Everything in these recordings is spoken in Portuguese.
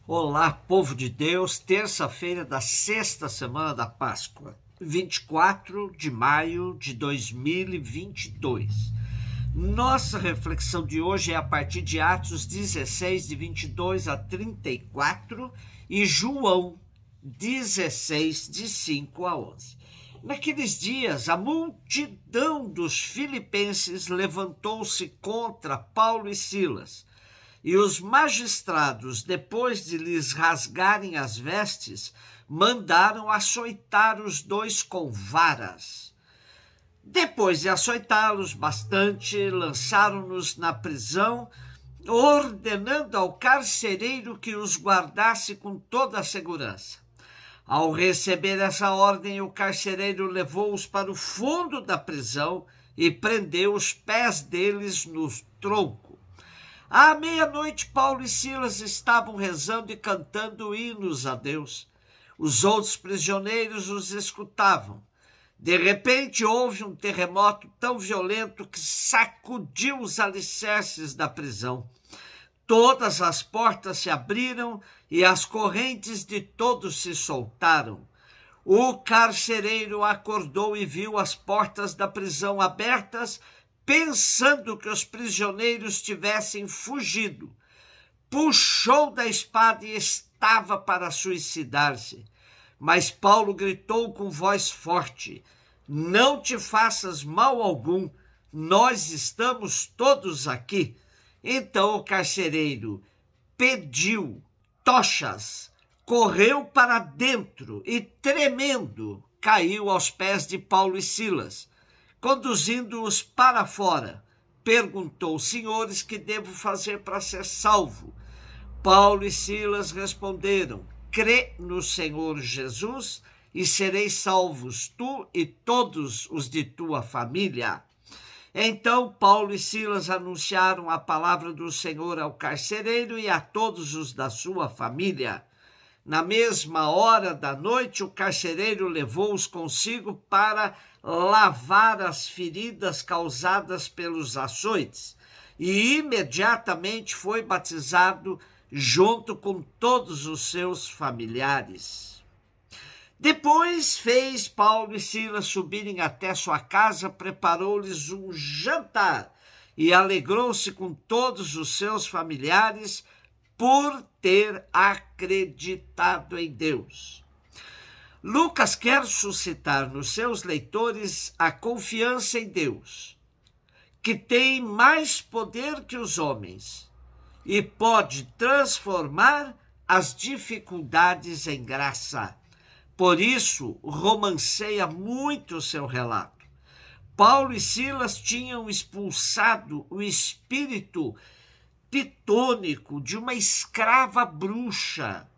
Olá, povo de Deus, terça-feira da sexta semana da Páscoa, 24 de maio de 2022. Nossa reflexão de hoje é a partir de Atos 16, de 22 a 34 e João 16, de 5 a 11. Naqueles dias, a multidão dos filipenses levantou-se contra Paulo e Silas, e os magistrados, depois de lhes rasgarem as vestes, mandaram açoitar os dois com varas. Depois de açoitá-los bastante, lançaram-nos na prisão, ordenando ao carcereiro que os guardasse com toda a segurança. Ao receber essa ordem, o carcereiro levou-os para o fundo da prisão e prendeu os pés deles no tronco. À meia-noite, Paulo e Silas estavam rezando e cantando hinos a Deus. Os outros prisioneiros os escutavam. De repente, houve um terremoto tão violento que sacudiu os alicerces da prisão. Todas as portas se abriram e as correntes de todos se soltaram. O carcereiro acordou e viu as portas da prisão abertas, pensando que os prisioneiros tivessem fugido. Puxou da espada e estava para suicidar-se. Mas Paulo gritou com voz forte: "Não te faças mal algum, nós estamos todos aqui." Então o carcereiro pediu tochas, correu para dentro e, tremendo, caiu aos pés de Paulo e Silas. Conduzindo-os para fora, perguntou: "Senhores, que devo fazer para ser salvo?" Paulo e Silas responderam: "Crê no Senhor Jesus e sereis salvos, tu e todos os de tua família." Então Paulo e Silas anunciaram a palavra do Senhor ao carcereiro e a todos os da sua família. Na mesma hora da noite, o carcereiro levou-os consigo para lavar as feridas causadas pelos açoites e imediatamente foi batizado junto com todos os seus familiares. Depois fez Paulo e Silas subirem até sua casa, preparou-lhes um jantar e alegrou-se com todos os seus familiares por ter acreditado em Deus. Lucas quer suscitar nos seus leitores a confiança em Deus, que tem mais poder que os homens e pode transformar as dificuldades em graça. Por isso, romanceia muito seu relato. Paulo e Silas tinham expulsado o espírito pitônico de uma escrava bruxa.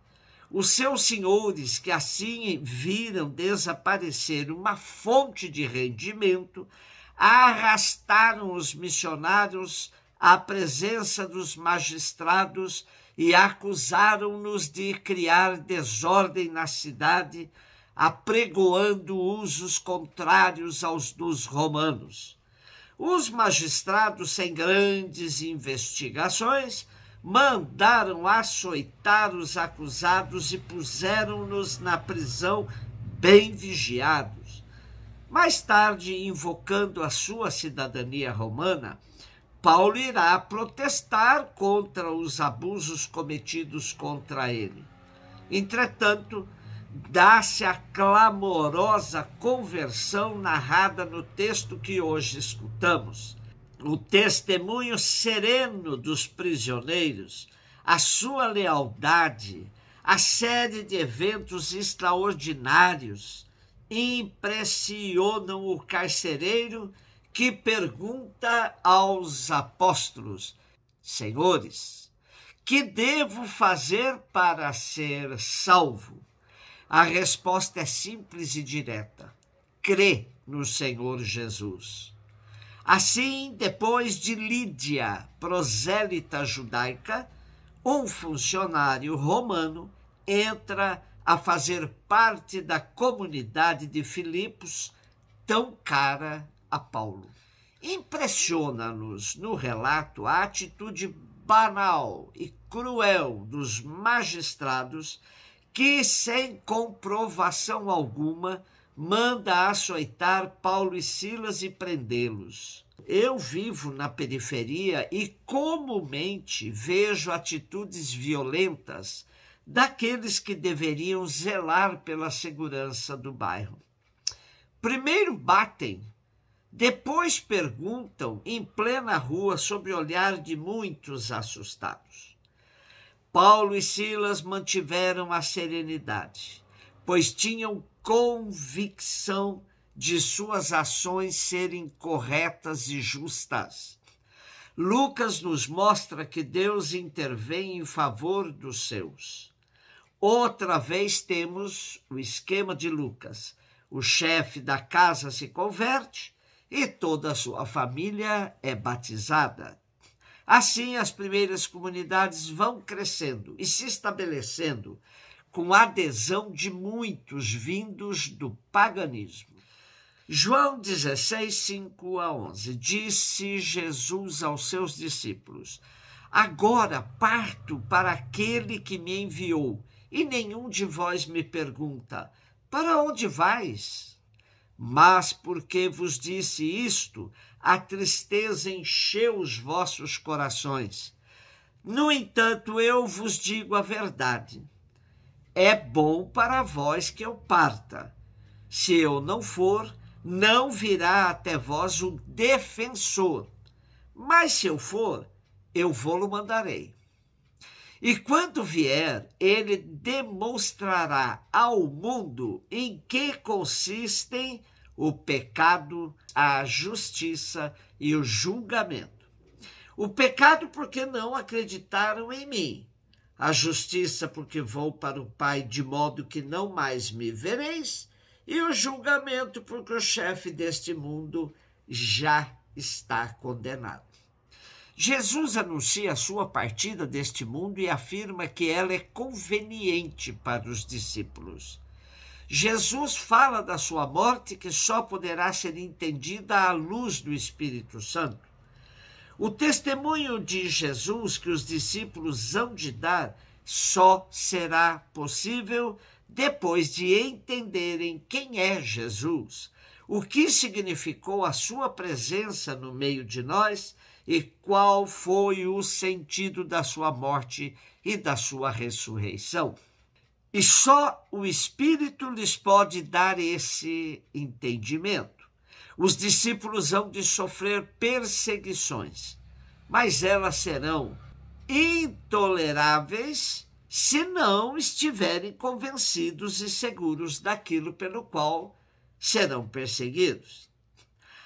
Os seus senhores, que assim viram desaparecer uma fonte de rendimento, arrastaram os missionários à presença dos magistrados e acusaram-nos de criar desordem na cidade, apregoando usos contrários aos dos romanos. Os magistrados, sem grandes investigações, mandaram açoitar os acusados e puseram-nos na prisão bem vigiados. Mais tarde, invocando a sua cidadania romana, Paulo irá protestar contra os abusos cometidos contra ele. Entretanto, dá-se a clamorosa conversão narrada no texto que hoje escutamos. O testemunho sereno dos prisioneiros, a sua lealdade, a série de eventos extraordinários impressionam o carcereiro, que pergunta aos apóstolos: "Senhores, que devo fazer para ser salvo?" A resposta é simples e direta: crê no Senhor Jesus. Assim, depois de Lídia, prosélita judaica, um funcionário romano entra a fazer parte da comunidade de Filipos, tão cara a Paulo. Impressiona-nos no relato a atitude banal e cruel dos magistrados que, sem comprovação alguma, manda açoitar Paulo e Silas e prendê-los. Eu vivo na periferia e comumente vejo atitudes violentas daqueles que deveriam zelar pela segurança do bairro. Primeiro batem, depois perguntam em plena rua sob o olhar de muitos assustados. Paulo e Silas mantiveram a serenidade, pois tinham convicção de suas ações serem corretas e justas. Lucas nos mostra que Deus intervém em favor dos seus. Outra vez temos o esquema de Lucas. O chefe da casa se converte e toda a sua família é batizada. Assim, as primeiras comunidades vão crescendo e se estabelecendo com a adesão de muitos vindos do paganismo. João 16, 5-11, disse Jesus aos seus discípulos: agora parto para aquele que me enviou, e nenhum de vós me pergunta: para onde vais? Mas porque vos disse isto, a tristeza encheu os vossos corações. No entanto, eu vos digo a verdade. É bom para vós que eu parta. Se eu não for, não virá até vós o defensor. Mas se eu for, eu vou-lo mandarei. E quando vier, ele demonstrará ao mundo em que consistem o pecado, a justiça e o julgamento. O pecado porque não acreditaram em mim. A justiça porque vou para o Pai de modo que não mais me vereis. E o julgamento porque o chefe deste mundo já está condenado. Jesus anuncia a sua partida deste mundo e afirma que ela é conveniente para os discípulos. Jesus fala da sua morte que só poderá ser entendida à luz do Espírito Santo. O testemunho de Jesus que os discípulos hão de dar só será possível depois de entenderem quem é Jesus, o que significou a sua presença no meio de nós e qual foi o sentido da sua morte e da sua ressurreição. E só o Espírito lhes pode dar esse entendimento. Os discípulos hão de sofrer perseguições, mas elas serão intoleráveis se não estiverem convencidos e seguros daquilo pelo qual serão perseguidos.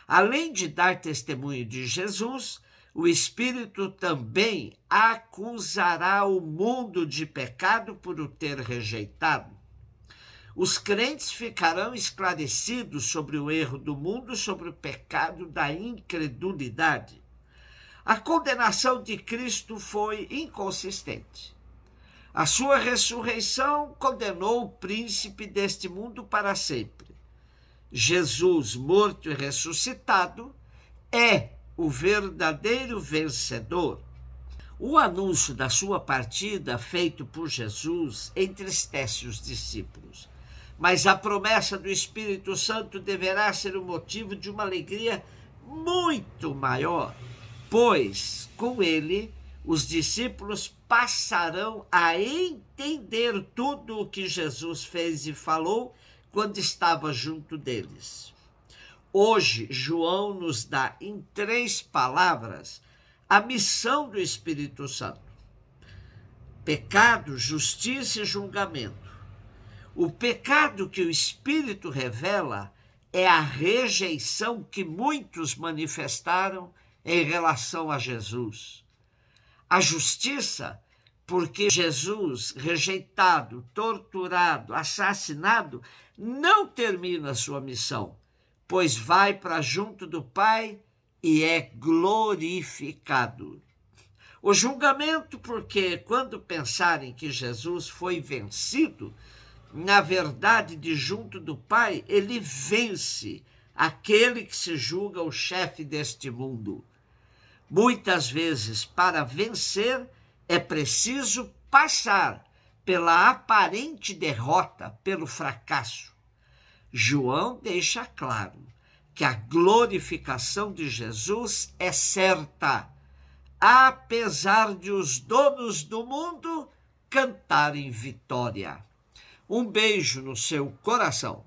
Além de dar testemunho de Jesus, o Espírito também acusará o mundo de pecado por o ter rejeitado. Os crentes ficarão esclarecidos sobre o erro do mundo, sobre o pecado da incredulidade. A condenação de Cristo foi inconsistente. A sua ressurreição condenou o príncipe deste mundo para sempre. Jesus, morto e ressuscitado, é o verdadeiro vencedor. O anúncio da sua partida, feito por Jesus, entristece os discípulos. Mas a promessa do Espírito Santo deverá ser o motivo de uma alegria muito maior, pois, com ele, os discípulos passarão a entender tudo o que Jesus fez e falou quando estava junto deles. Hoje, João nos dá em 3 palavras a missão do Espírito Santo: pecado, justiça e julgamento. O pecado que o Espírito revela é a rejeição que muitos manifestaram em relação a Jesus. A justiça, porque Jesus, rejeitado, torturado, assassinado, não termina sua missão, pois vai para junto do Pai e é glorificado. O julgamento, porque quando pensarem que Jesus foi vencido, na verdade, de junto do Pai, ele vence aquele que se julga o chefe deste mundo. Muitas vezes, para vencer, é preciso passar pela aparente derrota, pelo fracasso. João deixa claro que a glorificação de Jesus é certa, apesar de os donos do mundo cantarem vitória. Um beijo no seu coração.